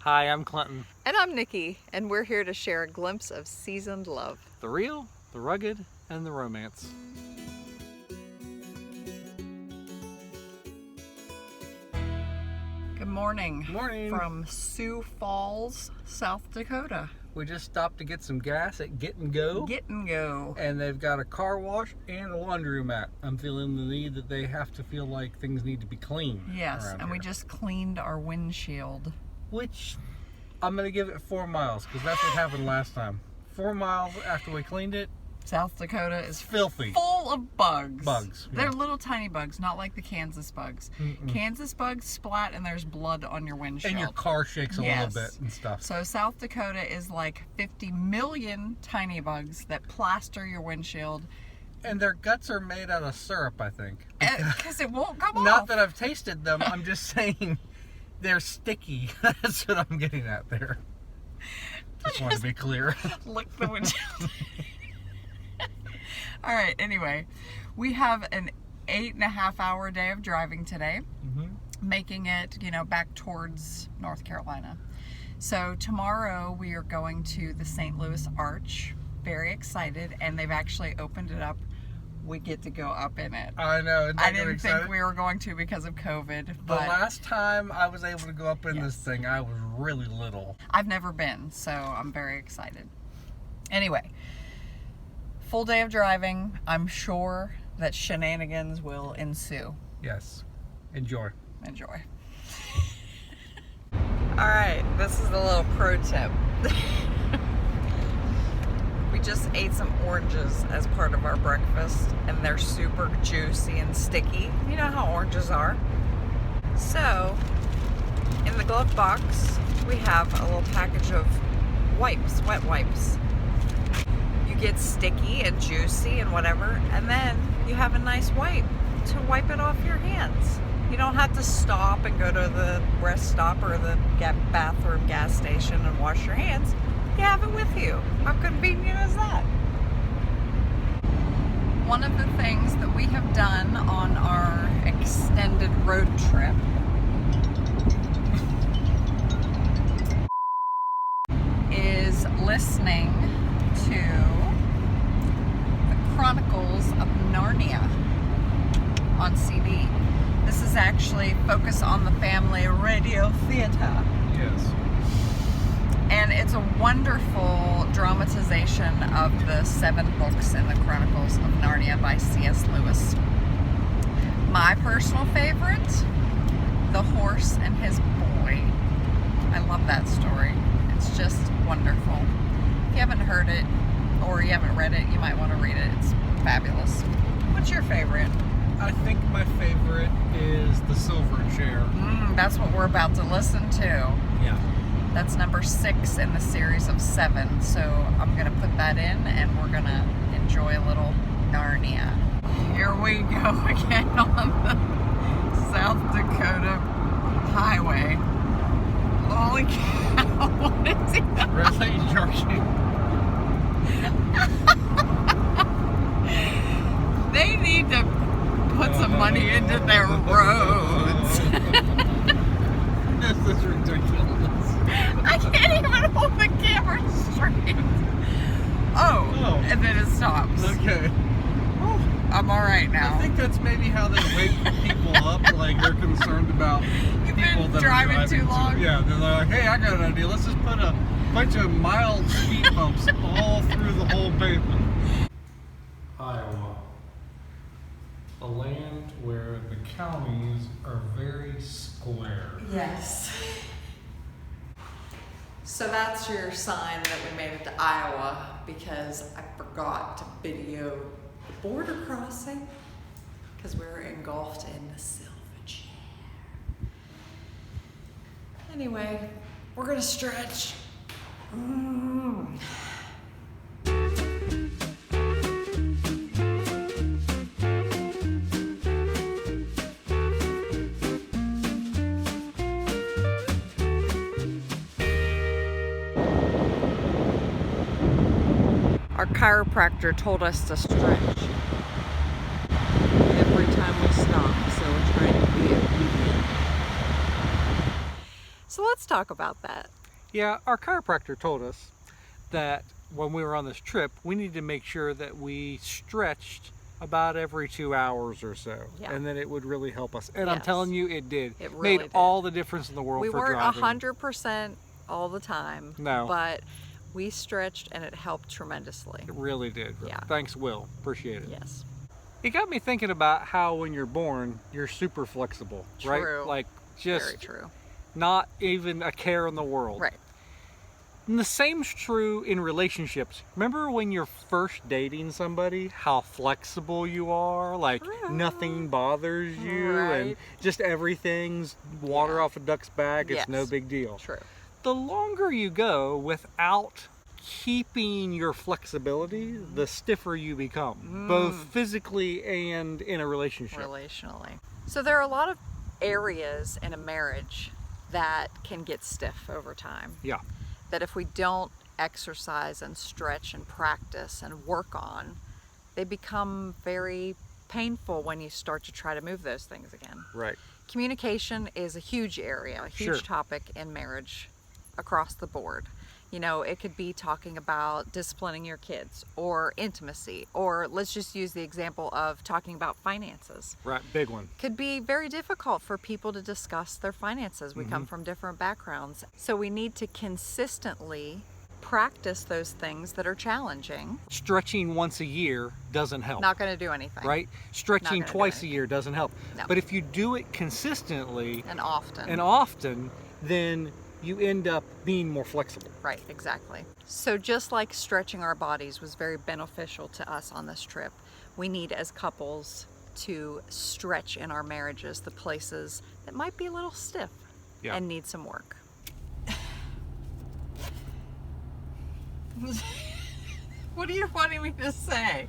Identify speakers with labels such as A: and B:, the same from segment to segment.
A: Hi, I'm Clinton.
B: And I'm Nikki, and we're here to share a glimpse of seasoned love.
A: The real, the rugged, and the romance.
B: Good morning.
A: Morning.
B: From Sioux Falls, South Dakota.
A: We just stopped to get some gas at Get and Go.
B: Get and Go.
A: And they've got a car wash and a laundromat. I'm feeling the need that they have to feel like things need to be clean.
B: Yes, and we
A: here.
B: just cleaned our windshield.
A: Which, I'm going to give it 4 miles, because that's what happened last time. 4 miles after we cleaned it,
B: South Dakota is
A: filthy.
B: full of bugs.
A: Bugs, yeah.
B: They're little tiny bugs, not like the Kansas bugs. Kansas bugs splat and there's blood on your windshield.
A: And your car shakes a
B: Yes.
A: little bit and stuff.
B: So South Dakota is like 50 million tiny bugs that plaster your windshield.
A: And their guts are made out of syrup, I think.
B: Because it won't come off.
A: Not that I've tasted them, I'm just saying they're sticky. That's what I'm getting at there. Just want to be clear.
B: Lick the windshield. All right, anyway, we have an 8.5 hour day of driving today, making it, back towards North Carolina. So tomorrow we are going to the St. Louis Arch. Very excited, and they've actually opened it up. We get to go up in it.
A: I know.
B: I didn't think we were going to because of COVID.
A: The
B: But
A: last time I was able to go up in
B: Yes.
A: this thing, I was really little.
B: I've never been, so I'm very excited. Anyway, full day of driving. I'm sure that shenanigans will ensue.
A: Yes. Enjoy.
B: Enjoy. All right, this is a little pro tip. We just ate some oranges as part of our breakfast, and they're super juicy and sticky. You know how oranges are. So, in the glove box, we have a little package of wipes, wet wipes. You get sticky and juicy and whatever, and then you have a nice wipe to wipe it off your hands. You don't have to stop and go to the rest stop or the bathroom gas station and wash your hands. You have it with you. How convenient is that? One of the things that we have done on our extended road trip is listening to the Chronicles of Narnia on CD. This is actually Focus on the Family Radio Theater.
A: Yes.
B: And it's a wonderful dramatization of the 7 books in the Chronicles of Narnia by C.S. Lewis. My personal favorite, The Horse and His Boy. I love that story. It's just wonderful. If you haven't heard it or you haven't read it, you might want to read it. It's fabulous. What's your favorite?
A: I think my favorite is The Silver Chair.
B: That's what we're about to listen to.
A: Yeah.
B: That's number 6 in the series of 7. So I'm going to put that in and we're going to enjoy a little Narnia. Here we go again on the South Dakota highway. Holy cow, what is it?
A: Really? Joking?
B: They need to put some money into their roads.
A: This is ridiculous.
B: I can't even hold the camera straight. Oh, and then it stops.
A: Okay.
B: I'm all right now.
A: I think that's maybe how they wake people up, like they're concerned about
B: You've
A: people
B: been
A: that
B: driving
A: are driving
B: too long.
A: Yeah, they're like, hey, I got an idea. Let's just put a bunch of mild speed bumps all through the whole pavement. Iowa, a land where the counties are very square.
B: Yes. So that's your sign that we made it to Iowa because I forgot to video the border crossing because we were engulfed in the silver chair. Anyway, we're gonna stretch. Our chiropractor told us to stretch every time we stop, so we're trying to be obedient. So let's talk about that.
A: Yeah, our chiropractor told us that when we were on this trip, we needed to make sure that we stretched about every 2 hours or so,
B: Yeah.
A: and then it would really help us. And I'm
B: Yes.
A: telling you, it did.
B: It really
A: made
B: did.
A: all the difference in the world
B: We
A: for
B: weren't
A: driving.
B: 100% all the time,
A: No.
B: but we stretched and it helped tremendously.
A: It really did.
B: Yeah.
A: Thanks, Will. Appreciate it.
B: Yes.
A: It got me thinking about how when you're born, you're super flexible, right?
B: True.
A: Like
B: Very
A: just
B: true.
A: not even a care in the world.
B: Right.
A: And the same's true in relationships. Remember when you're first dating somebody, how flexible you are? Like
B: True.
A: nothing bothers you and
B: Right.
A: just everything's water
B: Yeah.
A: off a duck's back. It's
B: Yes.
A: no big deal.
B: True.
A: The longer you go without keeping your flexibility, the stiffer you become, both physically and in a relationship.
B: Relationally. So there are a lot of areas in a marriage that can get stiff over time.
A: Yeah.
B: That if we don't exercise and stretch and practice and work on, they become very painful when you start to try to move those things again.
A: Right.
B: Communication is a huge area, a huge
A: Sure.
B: topic in marriage across the board. You know, it could be talking about disciplining your kids or intimacy, or let's just use the example of talking about finances.
A: Right. Big one.
B: Could be very difficult for people to discuss their finances. We come from different backgrounds. So we need to consistently practice those things that are challenging.
A: Stretching once a year doesn't help.
B: Not going to do anything.
A: Right? Stretching
B: gonna do
A: twice a
B: anything.
A: year doesn't help.
B: No.
A: But if you do it consistently
B: And often.
A: and often, then you end up being more flexible.
B: Right, exactly. So just like stretching our bodies was very beneficial to us on this trip, we need as couples to stretch in our marriages the places that might be a little stiff
A: Yeah.
B: and need some work. What are you wanting me to say?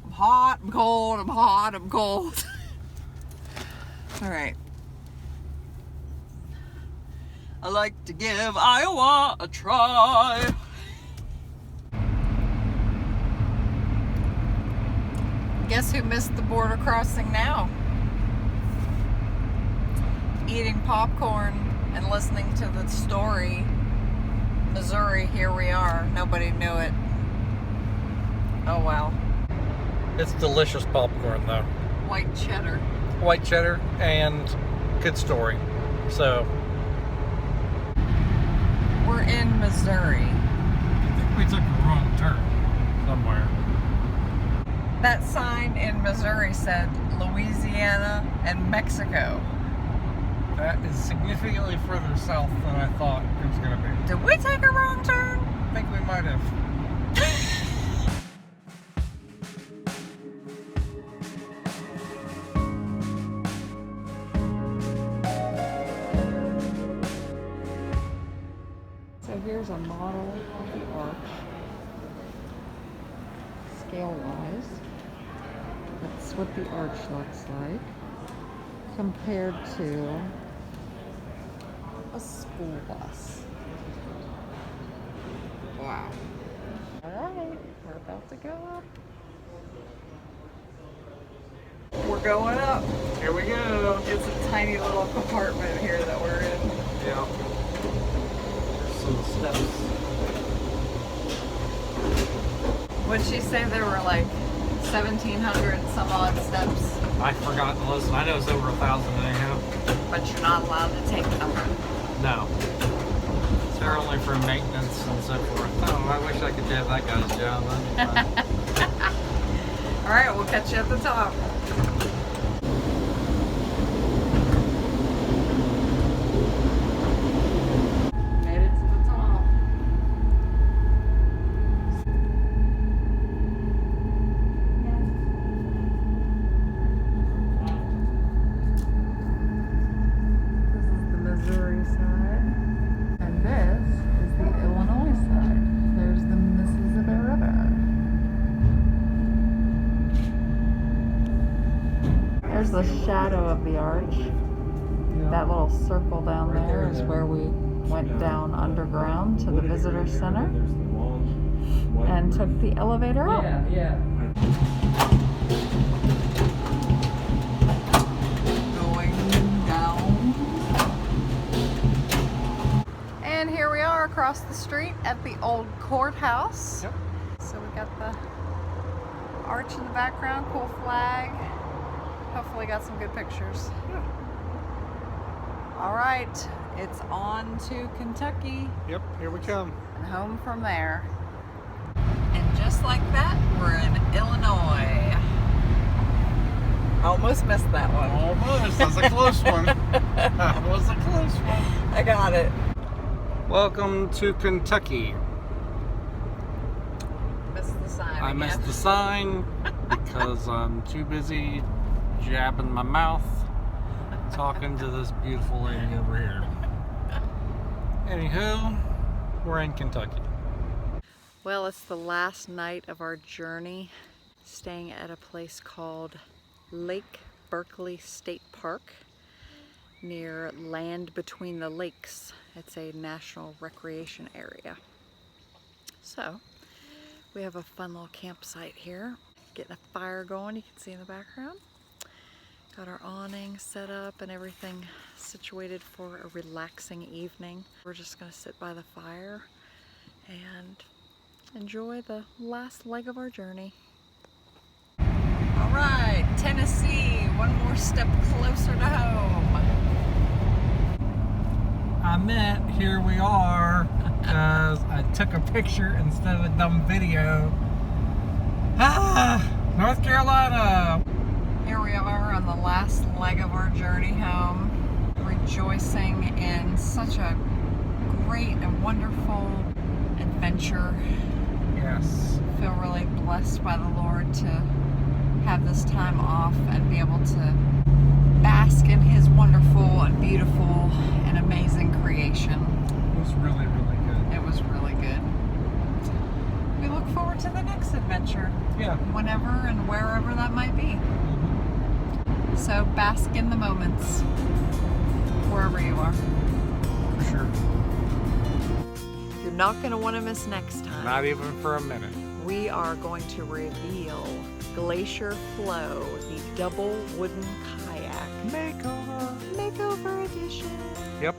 B: I'm hot, I'm cold, I'm hot, I'm cold. All right. I like to give Iowa a try. Guess who missed the border crossing now? Eating popcorn and listening to the story. Missouri, here we are. Nobody knew it. Oh well.
A: It's delicious popcorn, though.
B: White cheddar.
A: White cheddar and good story. So,
B: We're in Missouri.
A: I think we took a wrong turn somewhere.
B: That sign in Missouri said Louisiana and Mexico.
A: That is significantly further south than I thought it was going to be.
B: Did we take a wrong turn?
A: I think we might have.
B: So here's a model of the arch, scale-wise. That's what the arch looks like compared to a school bus. Wow. All right, we're about to go up. We're going up.
A: Here we go.
B: It's a tiny little compartment here that we're in.
A: Yeah. Some steps.
B: What'd she say? There were like 1,700 some odd steps,
A: I forgot to listen. I know it's over 1,000 anyhow.
B: but you're not allowed to take them.
A: No. They're only for maintenance and so forth. Oh, I wish I could have that guy's job. That'd be fun.
B: All right, we'll catch you at the top. Made it to the top. This is the Missouri side, and this is the Illinois side. There's the Mississippi River. There's the shadow of the arch. That little circle down there is where we went down underground to the visitor center and took the elevator up. Going down. across the street at the old courthouse.
A: Yep.
B: So we got the arch in the background, cool flag. Hopefully got some good pictures.
A: Yeah.
B: All right, it's on to Kentucky
A: Yep, here we come.
B: and home from there. And just like that, we're in Illinois. Almost missed that one.
A: Almost. That's a close one. That was a close one.
B: I got it.
A: Welcome to Kentucky.
B: Missed the sign.
A: I missed the sign because I'm too busy jabbing my mouth talking to this beautiful lady over here. Anywho, we're in Kentucky.
B: Well, it's the last night of our journey, staying at a place called Lake Berkeley State Park near Land Between the Lakes. It's a national recreation area. So we have a fun little campsite here, getting a fire going, you can see in the background. Got our awning set up and everything situated for a relaxing evening. We're just gonna sit by the fire and enjoy the last leg of our journey. All right, Tennessee, one more step closer to home.
A: I meant here we are because I took a picture instead of a dumb video. North Carolina.
B: Here we are on the last leg of our journey home, rejoicing in such a great and wonderful adventure.
A: Yes.
B: Feel really blessed by the Lord to have this time off and be able to bask in His wonderful and beautiful and amazing creation.
A: It was really, really good.
B: It was really good. We look forward to the next adventure,
A: Yeah.
B: whenever and wherever that might be. So bask in the moments, wherever you are.
A: For sure.
B: You're not going to want to miss next time.
A: Not even for a minute.
B: We are going to reveal Glacier Flow, the double wooden kayak
A: Makeover.
B: makeover edition.
A: Yep.